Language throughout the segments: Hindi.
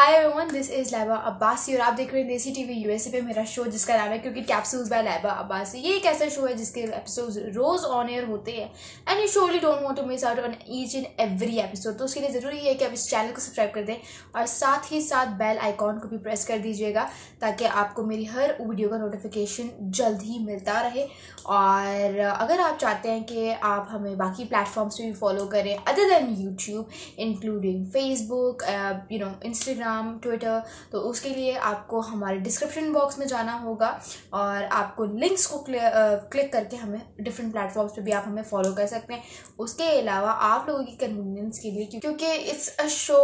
Hi everyone, this is Laiba Abbasi और आप देख रहे हैं देसी टीवी यूएसए पे मेरा शो जिसका नाम है क्योंकि कैप्सूल्स बाय लैबा अब्बासी। ये एक ऐसा शो है जिसके एपिसोड्स रोज ऑन एयर होते हैं and you surely don't want to miss out on each and every episode. तो उसके लिए ज़रूरी है कि आप इस चैनल को सब्सक्राइब कर दें और साथ ही साथ बेल आइकॉन को भी प्रेस कर दीजिएगा ताकि आपको मेरी हर वीडियो का नोटिफिकेशन जल्द ही मिलता रहे। और अगर आप चाहते हैं कि आप हमें बाकी प्लेटफॉर्म्स पे भी फॉलो करें other than YouTube including Facebook Instagram Twitter, तो उसके लिए आपको हमारे डिस्क्रिप्शन बॉक्स में जाना होगा और आपको लिंक्स को क्लिक करके हमें डिफरेंट प्लेटफॉर्म्स पे भी आप हमें फॉलो कर सकते हैं। उसके अलावा आप लोगों की कन्वीनियंस के लिए क्योंकि it's a show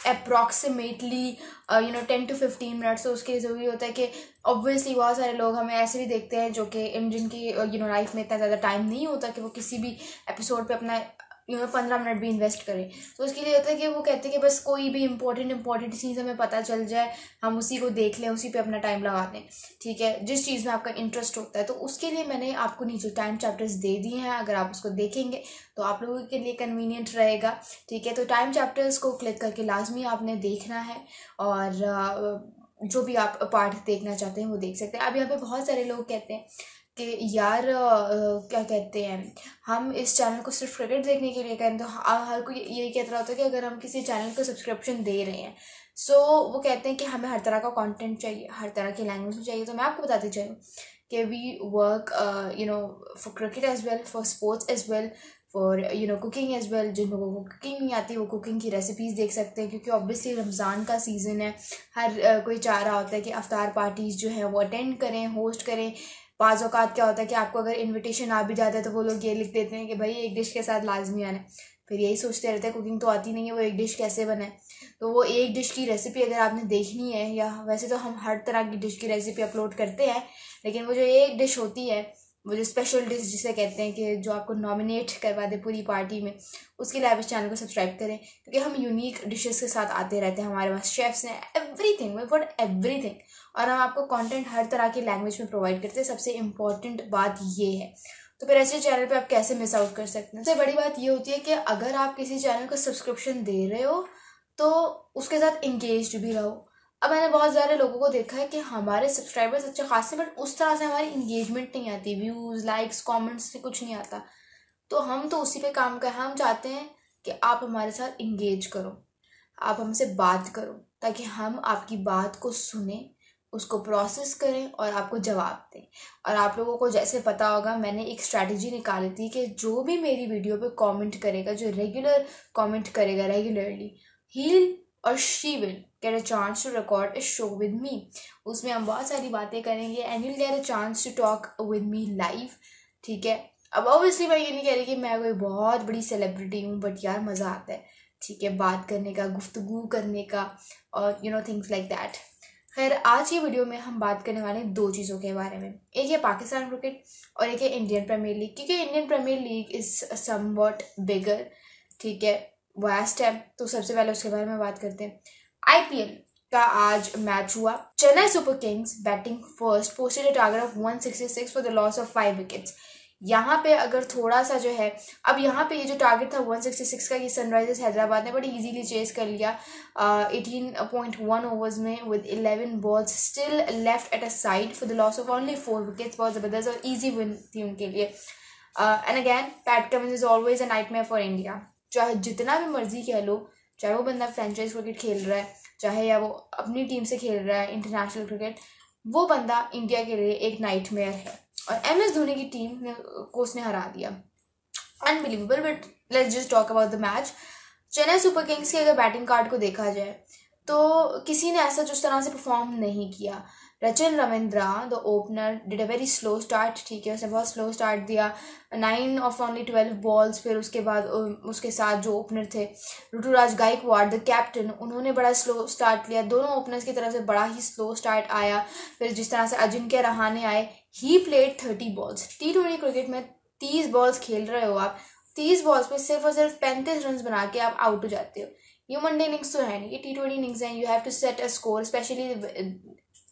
approximately 10 to 15 minutes, तो उसके लिए ज़रूरी होता है कि ऑब्वियसली बहुत सारे लोग हमें ऐसे भी देखते हैं जो कि जिनकी लाइफ में इतना ज़्यादा टाइम नहीं होता कि वो किसी भी एपिसोड पे अपना 15 मिनट भी इन्वेस्ट करें। तो उसके लिए होता है कि वो कहते हैं कि बस कोई भी इंपॉर्टेंट चीज़ हमें पता चल जाए, हम उसी को देख लें, उसी पे अपना टाइम लगा दें, ठीक है, जिस चीज़ में आपका इंटरेस्ट होता है। तो उसके लिए मैंने आपको नीचे टाइम चैप्टर्स दे दिए हैं, अगर आप उसको देखेंगे तो आप लोगों के लिए कन्वीनियंट रहेगा, ठीक है। तो टाइम चैप्टर्स को क्लिक करके लाजमी आपने देखना है और जो भी आप पार्ट देखना चाहते हैं वो देख सकते हैं। अब यहाँ पे बहुत सारे लोग कहते हैं कि यार क्या कहते हैं, हम इस चैनल को सिर्फ क्रिकेट देखने के लिए करें। तो हर कोई यही कहता रहा होता है कि अगर हम किसी चैनल को सब्सक्रिप्शन दे रहे हैं वो कहते हैं कि हमें हर तरह का कंटेंट चाहिए, हर तरह की लैंग्वेज में चाहिए। तो मैं आपको बताती चलूँ कि we work for cricket as well, for sports as well, for cooking as well. जिन लोगों को कुकिंग नहीं आती वो कुकिंग की रेसिपीज़ देख सकते हैं क्योंकि ऑब्वियसली रमज़ान का सीज़न है। हर कोई चाह रहा होता है कि अफ्तार पार्टीज़ जो है वो अटेंड करें, होस्ट करें। बाज़ औक़ात क्या होता है कि आपको अगर इनविटेशन आ भी जाता है तो वो लोग ये लिख देते हैं कि भाई एक डिश के साथ लाजमी आना है। फिर यही सोचते रहते हैं कुकिंग तो आती नहीं है, वो एक डिश कैसे बनाए। तो वो एक डिश की रेसिपी अगर आपने देखनी है, या वैसे तो हम हर तरह की डिश की रेसिपी अपलोड करते हैं, लेकिन वो जो एक डिश होती है, वो जो स्पेशल डिश जिसे कहते हैं कि जो आपको नॉमिनेट करवा दे पूरी पार्टी में, उसके लिए आप इस चैनल को सब्सक्राइब करें क्योंकि हम यूनिक डिशेस के साथ आते रहते हैं। हमारे पास शेफ्स हैं, एवरीथिंग, वी वॉट एवरीथिंग, और हम आपको कंटेंट हर तरह की लैंग्वेज में प्रोवाइड करते हैं। सबसे इम्पॉर्टेंट बात ये है। तो फिर ऐसे चैनल पे आप कैसे मिस आउट कर सकते हैं। सबसे बड़ी बात ये होती है कि अगर आप किसी चैनल को सब्सक्रिप्शन दे रहे हो तो उसके साथ इंगेज भी रहो। अब मैंने बहुत सारे लोगों को देखा है कि हमारे सब्सक्राइबर्स अच्छे खासे, बट उस तरह से हमारी इंगेजमेंट नहीं आती, व्यूज़ लाइक्स कमेंट्स से कुछ नहीं आता। तो हम तो उसी पे काम कर, हम चाहते हैं कि आप हमारे साथ इंगेज करो, आप हमसे बात करो ताकि हम आपकी बात को सुने, उसको प्रोसेस करें और आपको जवाब दें। और आप लोगों को जैसे पता होगा मैंने एक स्ट्रैटेजी निकाली थी कि जो भी मेरी वीडियो पे कमेंट करेगा, जो रेगुलर कमेंट करेगा रेगुलरली, ही और she will get a chance to record a show with me. उसमें हम बहुत सारी बातें करेंगे and you will get a chance to talk with me live, ठीक है। अब ऑब्वियसली मैं ये नहीं कह रही कि मैं कोई बहुत बड़ी सेलिब्रिटी हूँ, बट यार मज़ा आता है, ठीक है, बात करने का, गुफ्तगू करने का और थिंग्स लाइक दैट। खैर, आज की वीडियो में हम बात करने वाले हैं दो चीज़ों के बारे में। एक है पाकिस्तान क्रिकेट और एक है इंडियन प्रीमियर लीग, क्योंकि Indian Premier League is somewhat bigger, ठीक है, वास्ट है। तो सबसे पहले उसके बारे में बात करते हैं। आईपीएल का आज मैच हुआ। Chennai super Kings batting first posted a target of 166 for the loss of 5 wickets. यहाँ पे अगर थोड़ा सा जो है, अब यहाँ पे ये जो टारगेट था 166 का, ये सनराइजर्स हैदराबाद ने बड़ी इजीली चेस कर लिया 18.1 ओवर्स में with 11 balls still left at a side for the loss of only 4 wickets. बहुत ज़बरदस्त और ईजी विन थी उनके लिए। And again PAT Cummins is always a nightmare for India. चाहे जितना भी मर्जी कह लो, चाहे वो बंदा फ्रेंचाइज क्रिकेट खेल रहा है, चाहे या वो अपनी टीम से खेल रहा है इंटरनेशनल क्रिकेट, वो बंदा इंडिया के लिए एक नाइटमेयर है। और MS धोनी की टीम को उसने हरा दिया, unbelievable. But let's just talk about the match. Chennai super Kings के अगर बैटिंग कार्ड को देखा जाए तो किसी ने ऐसा जिस तरह से परफॉर्म नहीं किया। Rachin Ravindra the opener did a very slow start, ठीक है, उसने बहुत स्लो स्टार्ट दिया, 9 ऑफ ओनली 12 बॉल्स। फिर उसके बाद उसके साथ जो ओपनर थे ऋतुराज गायकवाड़ द कैप्टन, उन्होंने बड़ा स्लो स्टार्ट लिया। दोनों ओपनर्स की तरफ से बड़ा ही स्लो स्टार्ट आया। फिर जिस तरह से अजिंक्य रहाणे आए, he played 30 balls. T20 cricket में 30 बॉल्स खेल रहे हो आप, 30 बॉल्स पे सिर्फ और सिर्फ 35 रन बना के आप आउट हो जाते हो। ये वनडे इनिंग्स तो है नहीं, ये T20 इनिंग्स हैं। You have to set a score, specially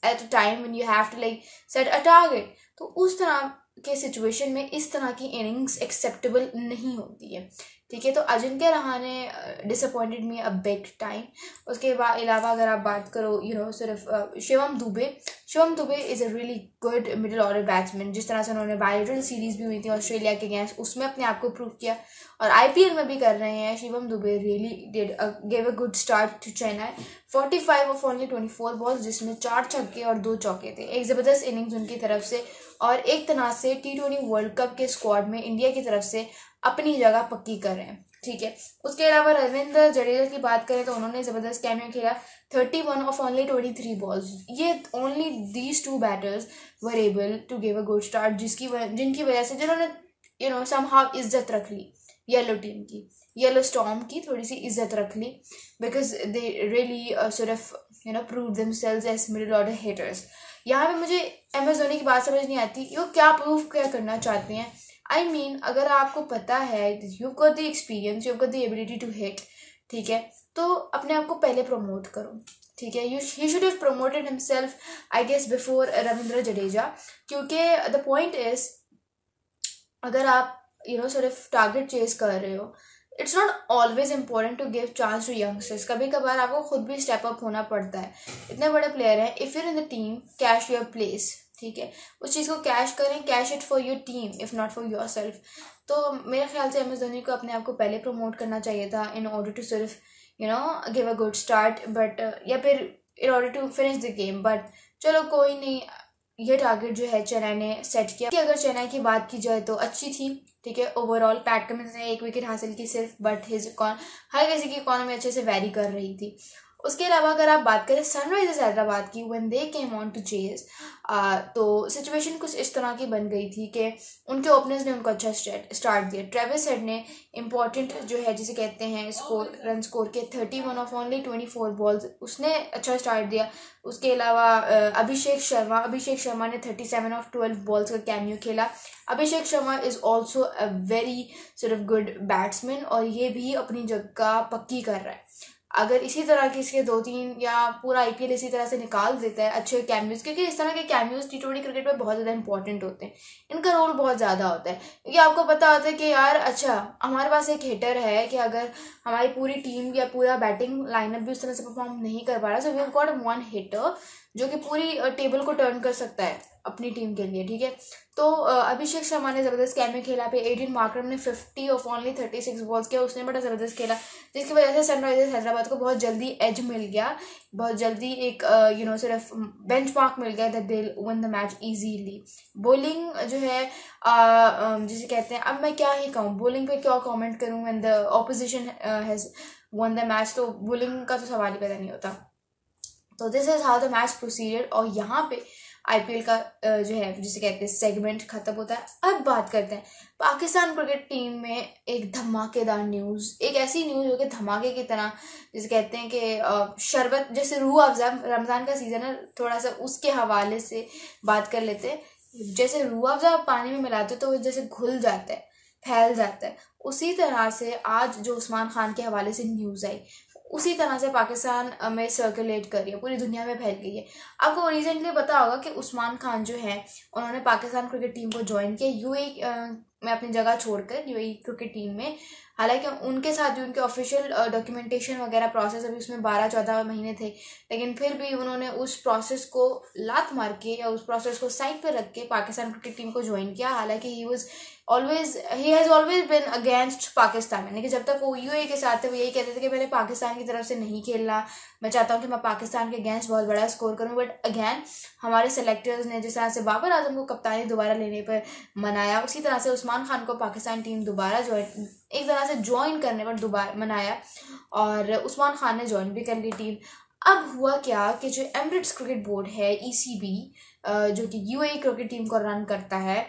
at a time when you have to like set a target. तो उस तरह के सिचुएशन में इस तरह की इनिंग्स एक्सेप्टेबल नहीं होती है, ठीक है। तो Ajinkya Rahane disappointed me a big time. उसके बाद अलावा अगर आप बात करो सिर्फ Shivam Dubey is a really good middle order batsman. जिस तरह से उन्होंने बायोटल सीरीज भी हुई थी ऑस्ट्रेलिया के अगेंस्ट, उसमें अपने आप को प्रूव किया और IPL में भी कर रहे हैं। Shivam Dube really gave a good start to Chennai. 45 off only 24 balls, जिसमें 4 छक्के और 2 चौके थे। एक ज़बरदस्त इनिंग्स उनकी तरफ से और एक तरह से T20 वर्ल्ड कप के स्क्वाड में इंडिया की तरफ से अपनी जगह पक्की कर रहे हैं, ठीक है। उसके अलावा रविंद्र जडेजा की बात करें तो उन्होंने ज़बरदस्त कैमियो खेला। 31 ऑफ ओनली 23 बॉल्स। ये only these 2 batters were able to give a good start, जिनकी वजह से जिन्होंने समहाउ इज्जत रख ली येलो स्टॉर्म की थोड़ी सी इज्जत रख ली, because they really prove themselves as middle order hitters. यहाँ पे मुझे MS धोनी की बात समझ नहीं आती, वो क्या प्रूव क्या करना चाहते हैं। I mean, अगर आपको पता है you've got the experience, you've got the ability to hit, ठीक है, तो अपने आप को पहले प्रमोट करो, ठीक है। he should have promoted himself I guess before Ravindra Jadeja, क्योंकि the point is अगर आप टारगेट चेस कर रहे हो, it's not always important to give chance to youngsters. कभी कभार आपको खुद भी स्टेप अप होना पड़ता है। इतने बड़े प्लेयर हैं, if you're in the team cash your place, ठीक है, उस चीज़ को कैश करें, cash it for your team if not for your self. तो मेरे ख्याल से MS धोनी को अपने आप को पहले प्रमोट करना चाहिए था in order to give a good start, but या फिर in order to finish the game. But चलो कोई नहीं, ये टारगेट जो है चेन्नई ने सेट किया। कि अगर चेन्नई की बात की जाए तो अच्छी थी, ठीक है। ओवरऑल पैट कमिंस ने 1 विकेट हासिल की सिर्फ, बट हर किसी की इकॉनमी अच्छे से वेरी कर रही थी। उसके अलावा अगर आप बात करें सनराइजर्स हैदराबाद की, when they came on to chase, तो सिचुएशन कुछ इस तरह की बन गई थी कि उनके ओपनर्स ने उनको अच्छा स्टार्ट दिया। ट्रेविस हेड ने इंपॉर्टेंट जो है जिसे कहते हैं रन स्कोर के 31 ऑफ ओनली 24 बॉल्स, उसने अच्छा स्टार्ट दिया। उसके अलावा अभिषेक शर्मा ने 37 ऑफ 12 बॉल्स का कैमियो खेला। Abhishek Sharma is also a very good batsman और ये भी अपनी जगह पक्की कर रहा है। अगर इसी तरह के इसके 2-3 या पूरा IPL इसी तरह से निकाल देता है अच्छे कैमियोज, क्योंकि इस तरह के कैमियोज T20 क्रिकेट में बहुत ज़्यादा इंपॉर्टेंट होते हैं, इनका रोल बहुत ज़्यादा होता है। क्योंकि आपको पता होता है कि यार अच्छा हमारे पास एक हिटर है कि अगर हमारी पूरी टीम या पूरा बैटिंग लाइनअप भी उस तरह से परफॉर्म नहीं कर पा रहा, so we have got 1 hitter जो कि पूरी टेबल को टर्न कर सकता है अपनी टीम के लिए, ठीक है। तो अभिषेक शर्मा ने ज़बरदस्त कैमियो खेला पे। एडिन मार्करम ने 50 ऑफ ओनली 36 बॉल्स किया, उसने बड़ा ज़बरदस्त खेला, जिसकी वजह से सनराइजर्स हैदराबाद को बहुत जल्दी एज मिल गया, बहुत जल्दी एक सिर्फ बेंच मार्क मिल गया that they win the match easily. Bowling जो है जिसे कहते हैं, अब मैं क्या ही कहूँ, बॉलिंग पे क्या कमेंट करूँ when the opposition has won the match, तो बॉलिंग का तो सवाल ही पैदा नहीं होता। तो this is how the match proceeded और यहाँ पे IPL का जो है जिसे कहते हैं सेगमेंट खत्म होता है। अब बात करते हैं पाकिस्तान क्रिकेट टीम में एक धमाकेदार न्यूज़, एक ऐसी न्यूज़ जो कि धमाके की तरह जिसे कहते हैं कि शरबत, जैसे रूह अफ़ज़ा, रमज़ान का सीज़न है, थोड़ा सा उसके हवाले से बात कर लेते हैं। जैसे रूह अफ़ज़ा पानी में मिलाते तो वो जैसे घुल जाता है, फैल जाता है, उसी तरह से आज जो उस्मान खान के हवाले से न्यूज़ आई उसी तरह से पाकिस्तान में सर्कुलेट कर रही है, पूरी दुनिया में फैल गई है। आपको रिसेंटली पता होगा कि उस्मान खान जो है उन्होंने पाकिस्तान क्रिकेट टीम को ज्वाइन किया UAE में अपनी जगह छोड़कर UAE क्रिकेट टीम में। हालांकि उनके साथ भी उनके ऑफिशियल डॉक्यूमेंटेशन वगैरह प्रोसेस अभी उसमें 12-14 महीने थे, लेकिन फिर भी उन्होंने उस प्रोसेस को लात मार के या उस प्रोसेस को साइड पे रख के पाकिस्तान क्रिकेट टीम को ज्वाइन किया। हालांकि he has always been against Pakistan, यानी कि जब तक वो UAE के साथ थे वो यही कहते थे कि मैंने पाकिस्तान की तरफ से नहीं खेलना, मैं चाहता हूँ कि मैं पाकिस्तान के अगेंस्ट बहुत बड़ा स्कोर करूँ। बट अगेन हमारे सेलेक्टर्स ने जिस तरह से बाबर आजम को कप्तानी दोबारा लेने पर मनाया, उसी तरह से उस्मान खान को पाकिस्तान टीम दोबारा एक तरह से ज्वाइन करने पर दोबारा मनाया और उस्मान खान ने ज्वाइन भी कर ली टीम। अब हुआ क्या कि जो एमिरेट्स क्रिकेट बोर्ड है ECB, जो कि UAE क्रिकेट टीम को रन करता है,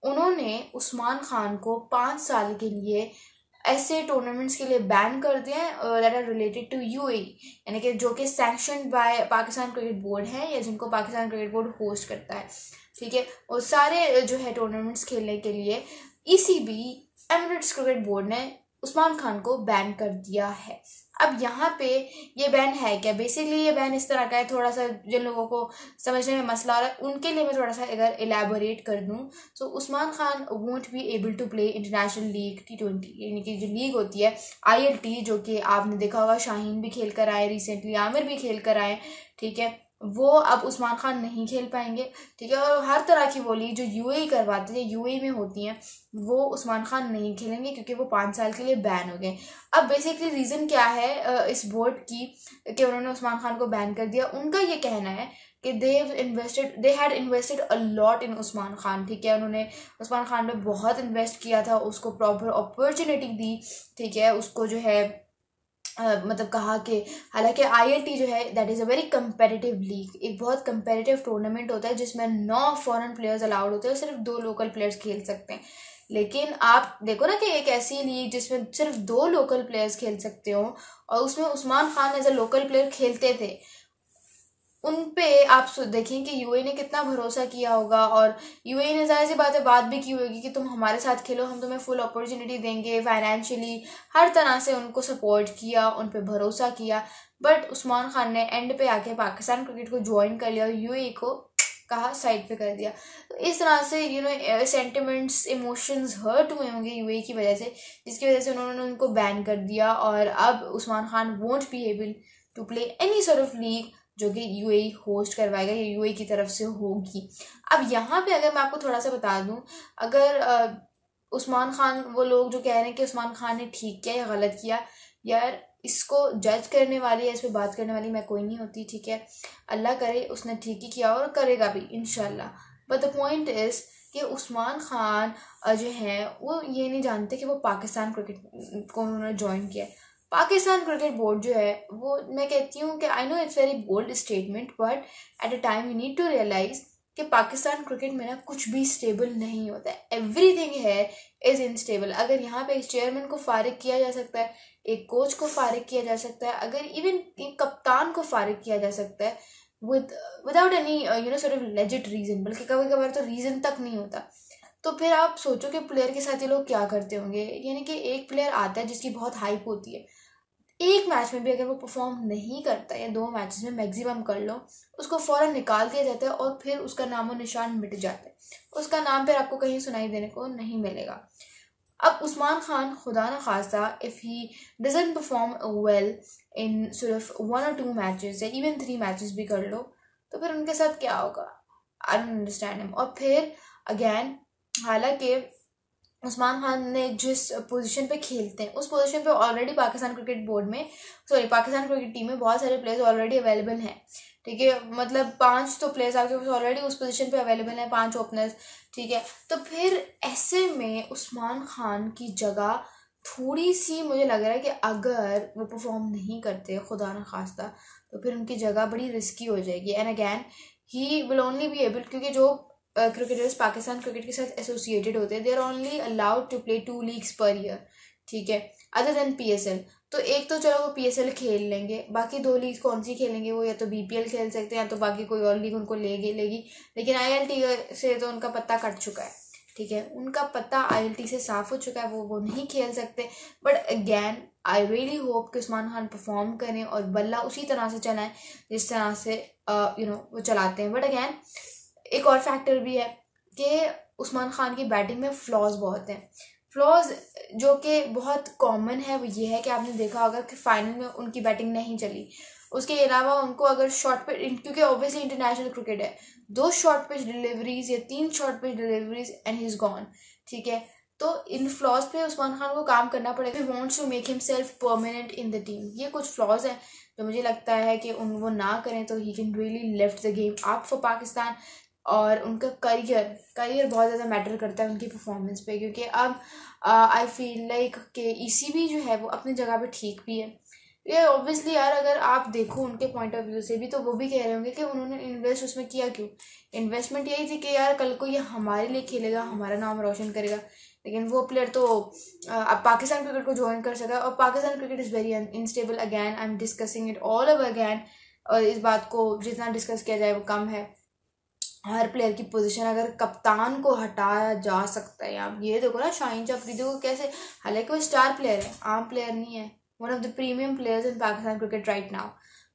उन्होंने उस्मान खान को 5 साल के लिए ऐसे टूर्नामेंट्स के लिए बैन कर दिए हैं that are related to UAE, यानी कि जो कि sanctioned by Pakistan cricket board है या जिनको पाकिस्तान क्रिकेट बोर्ड होस्ट करता है, ठीक है। और सारे जो है टूर्नामेंट्स खेलने के लिए ECB एमिरेट्स क्रिकेट बोर्ड ने उस्मान खान को बैन कर दिया है। अब यहाँ पे ये बैन है क्या? बेसिकली ये बैन इस तरह का है, थोड़ा सा जिन लोगों को समझने में मसला आ रहा है उनके लिए मैं थोड़ा सा अगर इलेबोरेट कर दूँ, तो Usman Khan won't be able to play international league T20, यानी कि जो लीग होती है ILT, जो कि आपने देखा होगा शाहीन भी खेल कर आए रिसेंटली, आमिर भी खेल कर आए, ठीक है, वो अब उस्मान खान नहीं खेल पाएंगे, ठीक है। और हर तरह की वो लीग जो UAE करवाते हैं, UAE में होती हैं, वो उस्मान खान नहीं खेलेंगे क्योंकि वो 5 साल के लिए बैन हो गए। अब बेसिकली रीज़न क्या है इस बोर्ड की कि उन्होंने उस्मान खान को बैन कर दिया? उनका ये कहना है कि they had invested a lot in Usman Khan, ठीक है, उन्होंने उस्मान खान पे बहुत इन्वेस्ट किया था, उसको प्रॉपर अपॉर्चुनिटी दी, ठीक है, उसको जो है मतलब कहा कि हालांकि ILT जो है that is a very competitive league, एक बहुत कंपेटिटिव टूर्नामेंट होता है जिसमें 9 फॉरेन प्लेयर्स अलाउड होते हैं और सिर्फ 2 लोकल प्लेयर्स खेल सकते हैं। लेकिन आप देखो ना कि एक ऐसी लीग जिसमें सिर्फ 2 लोकल प्लेयर्स खेल सकते हो और उसमें Usman Khan as a local player खेलते थे, उन पे आप देखें कि UAE ने कितना भरोसा किया होगा। और UAE ने जाहिर सी बात भी की होगी कि तुम हमारे साथ खेलो, हम तुम्हें फुल अपॉर्चुनिटी देंगे, फाइनेंशियली हर तरह से उनको सपोर्ट किया, उन पे भरोसा किया। बट उस्मान खान ने एंड पे आके पाकिस्तान क्रिकेट को ज्वाइन कर लिया और UAE को कहा साइड पे कर दिया। तो इस तरह से सेंटिमेंट्स, इमोशंस हर्ट हुए होंगे UAE की वजह से, जिसकी वजह से उन्होंने उनको बैन कर दिया। और अब Usman Khan won't be able to play any sort of league जो कि UAE होस्ट करवाएगा या UAE की तरफ से होगी। अब यहाँ पे अगर मैं आपको थोड़ा सा बता दूं, अगर उस्मान खान, वो लोग जो कह रहे हैं कि उस्मान खान ने ठीक किया या गलत किया, यार इसको जज करने वाली या इस पर बात करने वाली मैं कोई नहीं होती, ठीक है, अल्लाह करे उसने ठीक ही किया और करेगा भी इंशाल्लाह। बट द पॉइंट इज़ कि उस्मान खान जो है वो ये नहीं जानते कि वो पाकिस्तान क्रिकेट को उन्होंने ज्वाइन किया है। पाकिस्तान क्रिकेट बोर्ड जो है वो, मैं कहती हूँ कि I know it's very bold statement, but at a time you need to realize कि पाकिस्तान क्रिकेट में ना कुछ भी स्टेबल नहीं होता है, एवरीथिंग है इज इनस्टेबल। अगर यहाँ पे एक चेयरमैन को फारिग किया जा सकता है, एक कोच को फारिग किया जा सकता है, अगर इवन एक कप्तान को फारिग किया जा सकता है without any sort of legit reason, बल्कि कभी कभार तो रीजन तक नहीं होता, तो फिर आप सोचो कि प्लेयर के साथ ये लोग क्या करते होंगे। यानी कि एक प्लेयर आता है जिसकी बहुत हाइप होती है, एक मैच में भी अगर वो परफॉर्म नहीं करता या 2 मैचेस में मैक्सिमम कर लो, उसको फौरन निकाल दिया जाता है और फिर उसका नामो निशान मिट जाता है, उसका नाम फिर आपको कहीं सुनाई देने को नहीं मिलेगा। अब उस्मान खान खुदा न खास्ता if he doesn't perform well in सिर्फ 1 or 2 मैचेस या इवन 3 मैचेस भी कर लो, तो फिर उनके साथ क्या होगा? I don't understand him. और फिर अगेन, हालांकि उस्मान खान ने जिस पोजीशन पे खेलते हैं उस पोजीशन पे ऑलरेडी पाकिस्तान क्रिकेट बोर्ड में, पाकिस्तान क्रिकेट टीम में बहुत सारे प्लेयर्स ऑलरेडी अवेलेबल हैं, ठीक है, मतलब 5 तो प्लेयर्स आपके पास ऑलरेडी उस पोजीशन पे अवेलेबल हैं, 5 ओपनर्स, ठीक है। तो फिर ऐसे में उस्मान खान की जगह थोड़ी सी मुझे लग रहा है कि अगर वो परफॉर्म नहीं करते खुदा न खास्ता, तो फिर उनकी जगह बड़ी रिस्की हो जाएगी। And again he will only be able, क्योंकि जो क्रिकेटर्स पाकिस्तान क्रिकेट के साथ एसोसिएटेड होते हैं, they are only allowed to play 2 leagues per year, ठीक है, अदर देन PSL। तो एक तो चलो वो PSL खेल लेंगे, बाकी 2 लीग कौन सी खेलेंगे? वो या तो BPL खेल सकते हैं या तो बाकी कोई और लीग उनको लेगी, लेकिन ILT से तो उनका पत्ता कट चुका है, ठीक है, उनका पत्ता ILT से साफ हो चुका है, वो नहीं खेल सकते। But again I really hope कि उस्मान खान परफॉर्म करें और बल्ला उसी तरह से चलाएं जिस तरह से वो चलाते हैं। बट अगैन एक और फैक्टर भी है कि उस्मान खान की बैटिंग में फ्लॉज बहुत हैं। फ्लॉज जो कि बहुत कॉमन है वो ये है कि आपने देखा होगा कि फाइनल में उनकी बैटिंग नहीं चली, उसके अलावा उनको अगर शॉर्ट पे, क्योंकि ऑब्वियसली इंटरनेशनल क्रिकेट है, 2 शॉर्ट पिच डिलीवरीज या 3 short pitch deliveries and he is gone, ठीक है। तो इन फ्लॉज पे उस्मान खान को काम करना पड़ेगा, he wants to make himself permanent in the team. ये कुछ फ्लॉज हैं जो मुझे लगता है कि वो ना करें तो he can really lift the game up for Pakistan. और उनका करियर बहुत ज़्यादा मैटर करता है उनकी परफॉर्मेंस पे, क्योंकि अब आई फील लाइक कि ECB जो है वो अपनी जगह पे ठीक भी है। ये ऑब्वियसली यार अगर आप देखो उनके पॉइंट ऑफ व्यू से भी, तो वो भी कह रहे होंगे कि उन्होंने इन्वेस्ट उसमें किया क्यों? इन्वेस्टमेंट यही थी कि यार कल को ये हमारे लिए खेलेगा, हमारा नाम रोशन करेगा। लेकिन वो प्लेयर तो अब पाकिस्तान क्रिकेट को ज्वाइन कर सका, और Pakistan cricket is very instable. Again I am discussing it all over again, और इस बात को जितना डिस्कस किया जाए वो कम है। हर प्लेयर की पोजीशन, अगर कप्तान को हटाया जा सकता है, आप ये देखो ना शाहीन अफरीदी को कैसे, हालांकि वो स्टार प्लेयर है, आम प्लेयर नहीं है, one of the premium players in Pakistan cricket right now,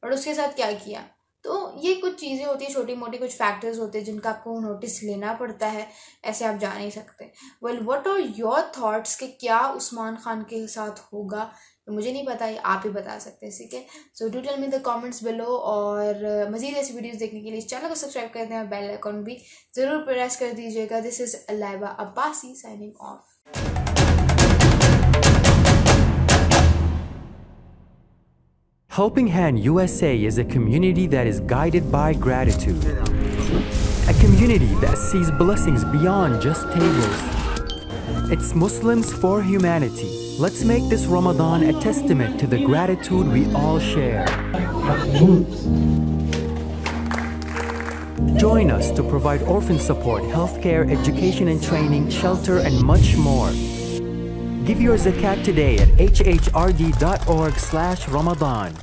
और उसके साथ क्या किया। तो ये कुछ चीज़ें होती है, छोटी मोटी कुछ फैक्टर्स होते हैं जिनका आपको नोटिस लेना पड़ता है, ऐसे आप जा नहीं सकते। Well what are your thoughts कि क्या उस्मान खान के साथ होगा, तो मुझे नहीं पता, ये आप ही बता सकते हैं, ठीक है। So do tell me the comments below, और मज़ीद ऐसी वीडियोस देखने के लिए इस चैनल को सब्सक्राइब कर दें और बेल आइकॉन भी ज़रूर प्रेस कर दीजिएगा। This is Laiba Abbasi signing off. Helping Hand USA is a community that is guided by gratitude. A community that sees blessings beyond just tables. It's Muslims for humanity. Let's make this Ramadan a testament to the gratitude we all share. Join us to provide orphan support, healthcare, education and training, shelter, and much more. Give your zakat today at hhrd.org/Ramadan.